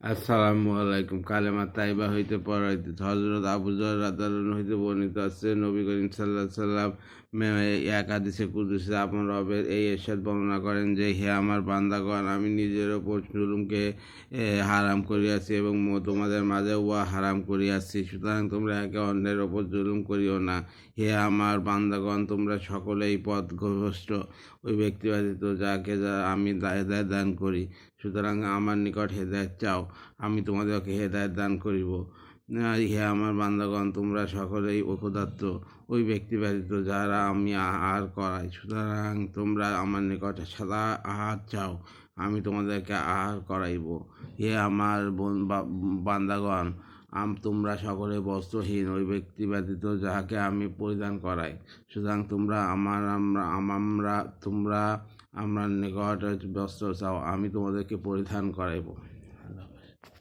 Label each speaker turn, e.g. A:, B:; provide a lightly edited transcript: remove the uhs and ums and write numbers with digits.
A: আসসালামু আলাইকুম। কালেমা তাইবা হইতে পড়াইতে হযরত আবু যর রাদিয়াল্লাহু হইতে বর্ণিত আছে, নবী করিম সাল্লাল্লাহু আলাইহি সাল্লাম এক হাদিসে কুদসিতে আপন রবের এই ইরশাদ বর্ণনা করেন যে, হে আমার বান্দাগণ, আমি নিজের ওপর জুলুমকে হারাম করিয়াছি এবং তোমাদের মাঝে উহা হারাম করিয়াছি। সুতরাং তোমরা একে অন্যের ওপর জুলুম করিও না। হে আমার বান্দাগণ, তোমরা সকলেই পথভ্রষ্ট, ওই ব্যক্তি ব্যতীত যাকে আমি হেদায়েত দান করি। সুতরাং আমার নিকট হেদায়েত চাও, আমি তোমাদেরকে হেদায়েত দান করিব। হে আমার বান্দাগণ, তোমরা সকলেই ক্ষুধার্ত, ওই ব্যক্তি ব্যতীত যারা আমি আহার করাই। সুতরাং তোমরা আমার নিকট সাদা আহার চাও, আমি তোমাদেরকে আহার করাইব। হে আমার বান্দাগণ, তোমরা সকলে বস্ত্রহীন, ওই ব্যক্তি ব্যতীত যাহাকে আমি পরিধান করাই। সুতরাং তোমরা আমার নিকট বস্ত্র চাও, আমি তোমাদেরকে পরিধান করাইব।